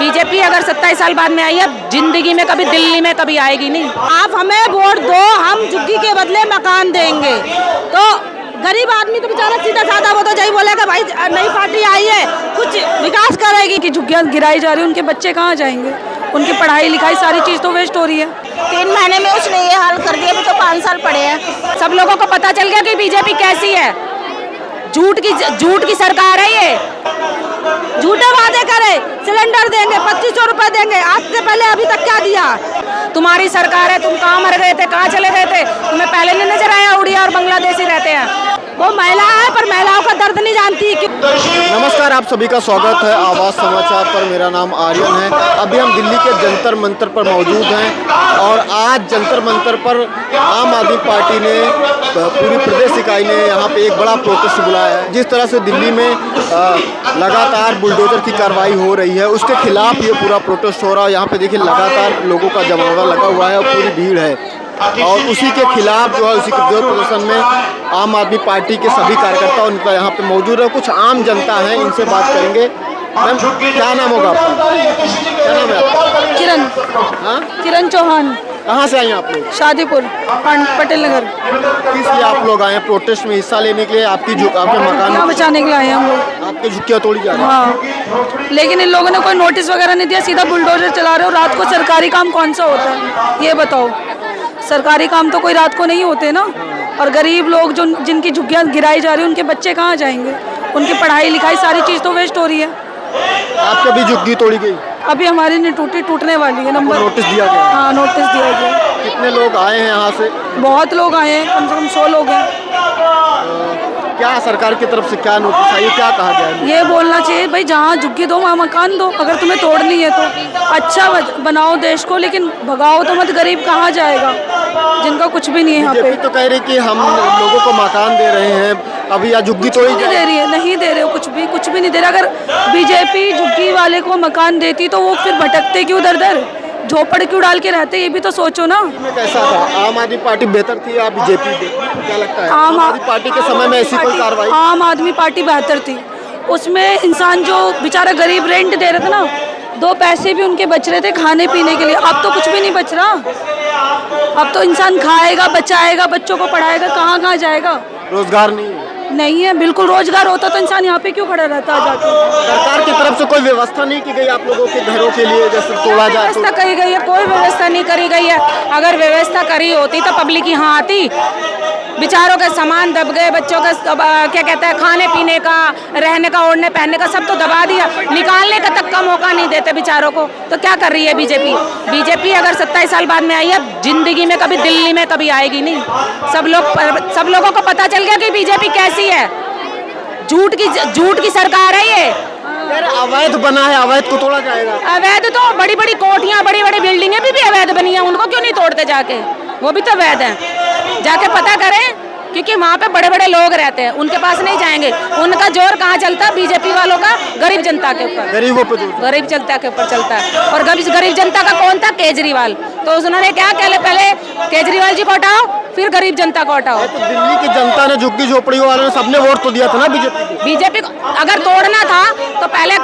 BJP अगर 27 साल बाद में आई है, जिंदगी में कभी दिल्ली में कभी आएगी नहीं। आप हमें वोट दो, हम झुग्गी के बदले मकान देंगे। तो गरीब आदमी तो बेचारा सीधा साधा वो तो यही बोलेगा भाई नई पार्टी आई है कुछ विकास करेगी। कि झुग्गियां गिराई जा रही है, उनके बच्चे कहाँ जाएंगे, उनकी पढ़ाई लिखाई सारी चीज़ तो वेस्ट हो रही है। 3 महीने में उसने ये हाल कर दिया, अभी तो 5 साल पड़े हैं। सब लोगों को पता चल गया कि बीजेपी कैसी है। झूठ की सरकार है ये। झूठे वादे करे, सिलेंडर देंगे 2500 रुपए देंगे, आज से पहले अभी तक क्या दिया। तुम्हारी सरकार है, तुम कहाँ मर गए थे, कहाँ चले गए थे, तुम्हें पहले नहीं नजर आया उड़िया और बांग्लादेशी रहते हैं। वो महिला है पर महिलाओं का दर्द नहीं जानती। नमस्कार, आप सभी का स्वागत है आवाज़ समाचार पर। मेरा नाम आर्यन है। अभी हम दिल्ली के जंतर मंतर पर मौजूद हैं और आज जंतर मंतर पर आम आदमी पार्टी ने पूरी प्रदेश इकाई ने यहाँ पे एक बड़ा प्रोटेस्ट बुलाया है। जिस तरह से दिल्ली में लगातार बुलडोजर की कार्रवाई हो रही है, उसके खिलाफ ये पूरा प्रोटेस्ट हो रहा है। यहाँ पे देखिए लगातार लोगों का जमावड़ा लगा हुआ है और पूरी भीड़ है और उसी के खिलाफ जो है उसी के विरोध प्रदर्शन में आम आदमी पार्टी के सभी कार्यकर्ता उनका यहाँ पे मौजूद है। कुछ आम जनता है, इनसे बात करेंगे। मैम, क्या नाम होगा आपका? क्या नाम है आपका? किरण। हाँ, किरण चौहान। कहाँ से आए हैं आप लोग? शादीपुर, पटेल नगर। किस लिए आप लोग आए हैं प्रोटेस्ट में हिस्सा लेने के लिए? आपके मकान क्या बचाने के लिए आए हैं हम लोग। आपके झुक्कियाँ तोड़ी जा रही हैं। हाँ, लेकिन इन लोगों ने कोई नोटिस वगैरह नहीं दिया, सीधा बुलडोजर चला रहे हो। रात को सरकारी काम कौन सा होता है ये बताओ? सरकारी काम तो कोई रात को नहीं होते ना। और गरीब लोग जो जिनकी झुग्गियाँ गिराई जा रही है, उनके बच्चे कहाँ जाएंगे, उनकी पढ़ाई लिखाई सारी चीज़ तो वेस्ट हो रही है। आपकी भी झुग्गी तोड़ी गई? अभी हमारी नहीं टूटी, टूटने वाली है। नंबर नोटिस दिया गया? हाँ, नोटिस दिया गया। कितने लोग आए हैं यहाँ से? बहुत लोग आए हैं, कम से कम 100 लोग हैं। क्या सरकार की तरफ से क्या नोटिस आई, क्या कहा गया है? ये बोलना चाहिए भाई जहाँ झुग्गी दो वहाँ मकान दो। अगर तुम्हें तोड़नी है तो अच्छा बनाओ देश को, लेकिन भगाओ तो मत। गरीब कहाँ जाएगा जिनका कुछ भी नहीं है यहाँ पे? बीजेपी तो कह रही कि हम लोगों को मकान दे रहे हैं, अभी यहाँ झुग्गी तोड़ी नहीं दे रही है, नहीं दे रहे हो, कुछ भी नहीं दे रहा। अगर बीजेपी झुग्गी वाले को मकान देती तो वो फिर भटकते क्यों दर दर, झोपड़ क्यों डाल के रहते, ये भी तो सोचो ना। कैसा था? आम आदमी पार्टी बेहतर थी या बीजेपी? क्या लगता है आम आदमी पार्टी के समय में ऐसी कोई कार्रवाई? आम आदमी पार्टी बेहतर थी। उसमें इंसान जो बेचारा गरीब रेंट दे रहा था ना, 2 पैसे भी उनके बच रहे थे खाने पीने के लिए। अब तो कुछ भी नहीं बच रहा। अब तो इंसान खाएगा, बचाएगा, बच्चों को पढ़ाएगा, कहाँ जाएगा? रोजगार नहीं है। बिल्कुल रोजगार होता तो इंसान यहाँ पे क्यों खड़ा रहता जाके? सरकार की तरफ से कोई व्यवस्था नहीं की गई आप लोगों के घरों के लिए, जैसे तोड़ा जाए? व्यवस्था करी गई है? कोई व्यवस्था नहीं करी गई है। अगर व्यवस्था करी होती तो पब्लिक यहाँ आती। बेचारों के सामान दब गए, बच्चों का क्या कहते हैं, खाने पीने का, रहने का, ओढ़ने पहनने का सब तो दबा दिया। निकालने का तक का मौका नहीं देते बेचारों को। तो क्या कर रही है बीजेपी? बीजेपी अगर 27 साल बाद में आई है, जिंदगी में कभी दिल्ली में कभी आएगी नहीं। सब लोगों को पता चल गया कि बीजेपी कैसी है। झूठ की सरकार है ये। अवैध बना है, अवैध को तोड़ा जाएगा? अवैध तो बड़ी बड़ी कोठियां, बड़ी बड़ी बिल्डिंगें भी अवैध बनी है, उनको क्यों नहीं तोड़ते जाके? वो भी तो अवैध है। जाके पता करें, क्योंकि वहाँ पे बड़े बड़े लोग रहते हैं, उनके पास नहीं जाएंगे। उनका जोर कहाँ चलता है? बीजेपी वालों का गरीब जनता के ऊपर, गरीब जनता के ऊपर चलता है। और गरीब जनता का कौन था? केजरीवाल। तो उन्होंने क्या कहले, पहले केजरीवाल जी को हटाओ, फिर गरीब जनता को हटाओ। तो दिल्ली की जनता ने, झुग्गी झोपड़ी वालों ने, सबने वोट तो दिया था ना बीजेपी को। अगर तोड़ना था तो पहले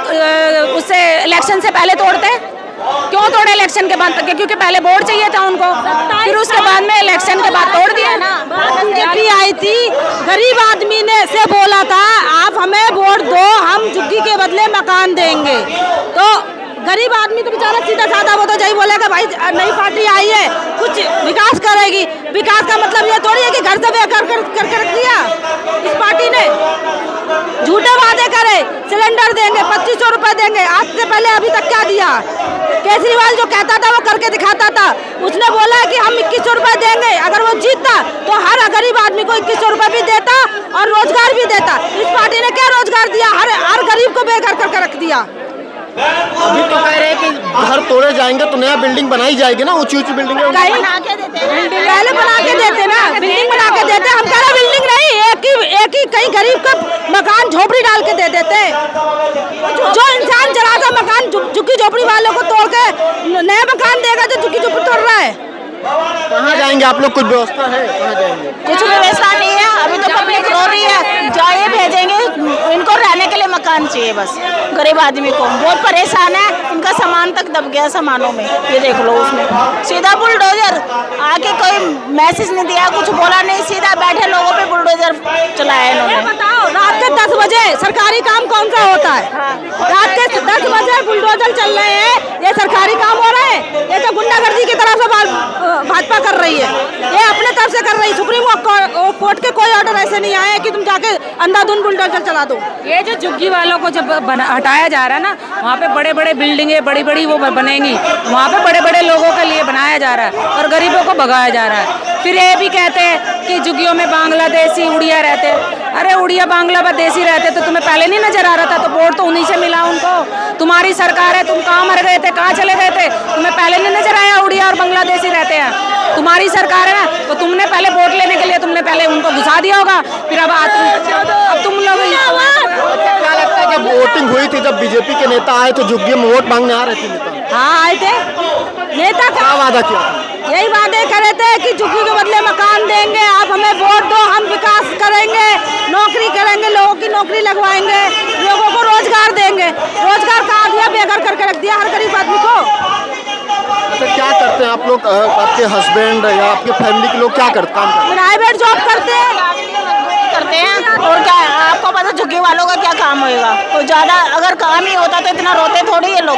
उससे इलेक्शन से पहले तोड़ते। क्यों तोड़े इलेक्शन के बाद? क्योंकि पहले वोट चाहिए था उनको, फिर उसके बाद में इलेक्शन के बाद तोड़ दिया ना। बीजेपी आई थी, गरीब आदमी ने से बोला था आप हमें वोट दो, हम झुग्गी के बदले मकान देंगे। तो गरीब आदमी तो बेचारा सीधा साधा वो तो यही बोलेगा भाई नई पार्टी आई है कुछ विकास करेगी। विकास का मतलब ये थोड़ी है कि घर से बेघर करके रख दिया इस पार्टी ने। झूठे वादे करे, सिलेंडर देंगे 2500 रुपए देंगे, आज से पहले अभी तक क्या दिया? केजरीवाल जो कहता था वो करके दिखाता था। उसने बोला कि हम 2100 रुपए देंगे, अगर वो जीतता तो हर गरीब आदमी को 2100 रुपए भी देता और रोजगार भी देता। इस पार्टी ने क्या रोजगार दिया? हर गरीब को बेघर करके रख दिया। अभी तो कह रहे हैं कि घर तोड़े जाएंगे तो नया बिल्डिंग बनाई जाएगी ना, ऊंची बिल्डिंग पहले बना के देते ना, बिल्डिंग बना के देते। हम कह रहे बिल्डिंग नहीं, एक ही कहीं गरीब का मकान झोपड़ी डाल के दे देते। जो इंसान जरा सा मकान झुग्गी झोपड़ी वालों को तोड़ के नया मकान देगा तो झुग्गी झोपड़ी तोड़ रहा है। कहाँ जाएंगे आप लोग? कुछ व्यवस्था है? कहाँ जाएंगे? कुछ व्यवस्था नहीं है। अभी तो पब्लिक रो रही है, जाए भी भेजेंगे, इनको रहने के लिए मकान चाहिए बस। गरीब आदमी को बहुत परेशान है, इनका सामान तक दब गया सामानों में, ये देख लो। उसमें सीधा बुलडोजर आके कोई मैसेज नहीं दिया, कुछ बोला नहीं, सीधा बैठे लोगों पे बुलडोजर चलाया इन्होंने। बताओ रात के 10 बजे सरकारी काम कौन सा होता है? रात के 10 बजे बुलडोजर चल रहे हैं, ये सरकारी काम हो रहा है? ये तो गुंडागर्दी की तरफ से भाजपा कर रही है, ये अपने तरफ से कर रही है। सुप्रीम कोर्ट के कोई ऑर्डर ऐसे नहीं आए कि तुम जाके अंधाधुंध बुलडोजर चला दो। ये जो झुग्गी वालों को जब हटाया जा रहा है ना, वहाँ पे बड़े बड़े बिल्डिंगें बड़ी बड़ी वो बनेंगी, वहाँ पे बड़े बड़े लोगों के लिए बनाया जा रहा है और गरीबों को भगाया जा रहा है। फिर ये भी कहते हैं कि झुग्गियों में बांग्लादेशी उड़िया रहते हैं। अरे उड़िया बांग्लादेशी रहते तो तुम्हें पहले नहीं नजर आ रहा था? तो वोट तो उन्हीं से मिला उनको। तुम्हारी सरकार है, तुम कहाँ मर गए थे, कहाँ चले गए थे? तुम्हें पहले नहीं नजर आया उड़िया और बांग्लादेशी रहते हैं? तुम्हारी सरकार है ना, तो तुमने पहले वोट लेने के लिए तुमने पहले उनको घुसा दिया होगा, फिर अब तुम लोग क्या लगता है जब वोटिंग हुई थी, जब बीजेपी के नेता आए तो झुग्गी में वोट मांगने आ रहे थे नेता? हाँ आए थे नेता, क्या वादा किया था? यही वादे करे थे कि झुग्गी के बदले मकान देंगे, आप हमें वोट दो, हम विकास करेंगे, नौकरी करेंगे, लोगों की नौकरी लगवाएंगे, लोगों को रोजगार देंगे। रोजगार कहाँ दिया? बेघर करके रख दिया हर गरीब आदमी को। अच्छा, क्या करते हैं आप लोग? आपके हस्बैंड या आपके फैमिली के लोग क्या करते हैं? प्राइवेट जॉब करते हैं और क्या आपको पता झुग्गी वालों का क्या काम होएगा? कोई ज्यादा अगर काम ही होता तो इतना रोते थोड़ी है लोग,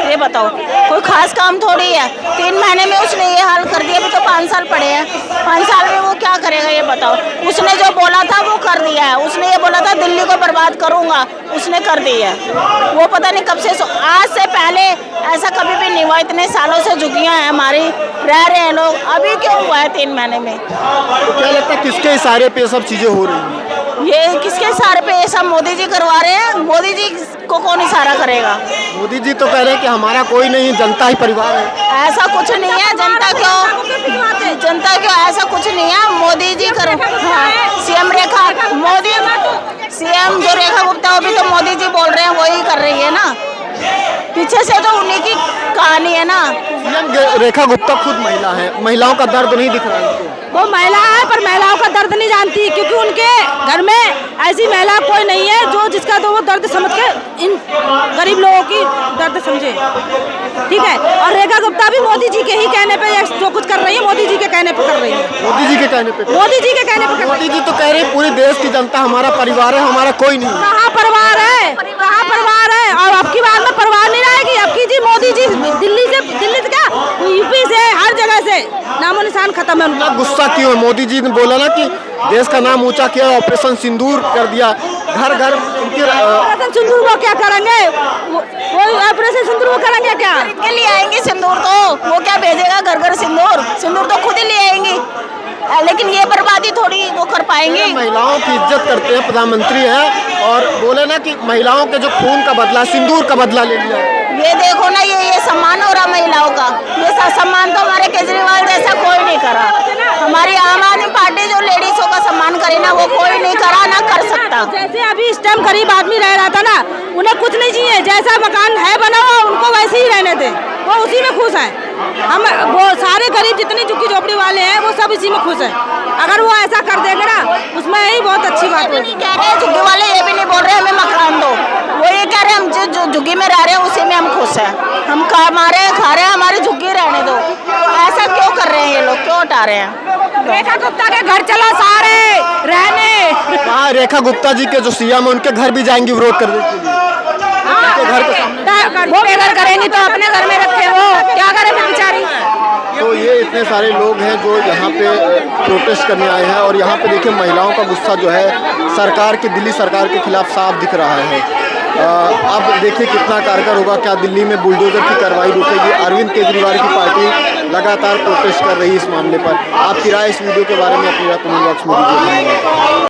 ये बताओ। कोई खास काम थोड़ी है। 3 महीने में उसने ये हाल कर दिया, अभी तो 5 साल पड़े हैं। 5 साल में वो क्या करेगा ये बताओ? उसने जो बोला था वो कर दिया है। उसने ये बोला था दिल्ली को बर्बाद करूंगा, उसने कर दिया है। वो पता नहीं कब से, आज से पहले ऐसा कभी भी नहीं हुआ। इतने सालों से झुग्गियां हैं हमारी, रह रहे हैं लोग, अभी क्यों हुआ है 3 महीने में? तो क्या लगता है किसके इशारे पे सब चीजें हो रही हैं? ये किसके इशारे पे ये सब मोदी जी करवा रहे हैं? मोदी जी को कौन इशारा करेगा? मोदी जी तो कह रहे हैं कि हमारा कोई नहीं, जनता ही परिवार है। ऐसा कुछ नहीं है। जनता क्यों? ऐसा कुछ नहीं है। मोदी जी करो। सीएम रेखा, मोदी सीएम जो रेखा गुप्ता, वो भी तो मोदी जी बोल रहे हैं, वही कर रही है ना। पीछे से तो उन्हीं की कहानी है ना। सीएम रेखा गुप्ता खुद महिला है, महिलाओं का दर्द नहीं दिख रहा है उनको। वो महिला है पर महिलाओं का दर्द नहीं जानती, क्योंकि उनके घर में ऐसी महिला कोई नहीं है जो जिसका तो वो दर्द समझ के इन गरीब लोगों की दर्द समझे। ठीक है, और रेखा गुप्ता भी मोदी जी के ही कहने पे जो कुछ कर रही है, मोदी जी के कहने पे कर रही है। मोदी जी के कहने पे? मोदी जी के कहने पे। मोदी जी तो कह रहे हैं पूरे देश की जनता हमारा परिवार है, हमारा कोई नहीं। कहाँ परिवार है? कहाँ परिवार है? और अब की बार में परिवार नहीं रहेगी। अब की जी मोदी जी दिल्ली से क्या यूपी से हर जगह से नामो निशान खत्म है उनका। गुस्सा क्यों है? मोदी जी ने बोला ना कि देश का नाम ऊंचा किया, ऑपरेशन सिंदूर कर दिया, घर घर ऑपरेशन सिंदूर वो क्या करेंगे? वो ऑपरेशन सिंदूर वो करेंगे क्या? के लिए आएंगे सिंदूर तो वो क्या भेजेगा घर घर सिंदूर? सिंदूर तो खुद ही ले आएंगी, लेकिन ये बर्बादी थोड़ी वो कर पाएंगे। महिलाओं की इज्जत करते हैं, प्रधानमंत्री हैं, और बोले ना कि महिलाओं के जो खून का बदला, सिंदूर का बदला ले लिया। ये देखो ना, ये सम्मान हो रहा महिलाओं का। ये सम्मान तो हमारे केजरीवाल जैसा कोई नहीं करा। हमारी आम आदमी पार्टी जो लेडीजों का सम्मान करे ना, वो कोई नहीं करा, ना कर सकता। जैसे अभी इस टाइम गरीब आदमी रह रहा था ना, उन्हें कुछ नहीं चाहिए। जैसा मकान है बना हुआ उनको वैसे ही रहने दे, वो उसी में खुश है। हम वो सारे गरीब जितनी झुग्गी झोपड़ी वाले हैं वो सब इसी में खुश हैं। अगर वो ऐसा कर देंगे ना, उसमें ही बहुत अच्छी बात है। कह रहे हैं झुग्गी वाले, ये भी नहीं बोल रहे हमें मकान दो, वो ये कह रहे हैं हम जो झुग्गी में रह रहे हैं उसी में हम खुश हैं, हम कमा रहे हैं, खा रहे हैं, हमारी झुग्गी रहने दो। तो ऐसा क्यों कर रहे हैं ये लोग, क्यों हटा रहे हैं? रेखा गुप्ता के घर चला सारे रहने। हाँ, रेखा गुप्ता जी के जो सीएम है उनके घर भी जाएंगी विरोध करने के लिए। उनके घर के सामने वो बेघर करेंगी तो अपने घर में रखे, वो क्या करे फिर बेचारी। तो ये इतने सारे लोग हैं जो यहाँ पे प्रोटेस्ट करने आए हैं, और यहाँ पे देखिए महिलाओं का गुस्सा जो है सरकार के, दिल्ली सरकार के खिलाफ साफ दिख रहा है। अब देखिए कितना कारगर होगा, क्या दिल्ली में बुलडोजर की कार्रवाई रुकेगी? अरविंद केजरीवाल की पार्टी लगातार प्रोटेस्ट कर रही है इस मामले पर। आपकी राय इस वीडियो के बारे में अपनी राय कमेंट बॉक्स में दीजिए।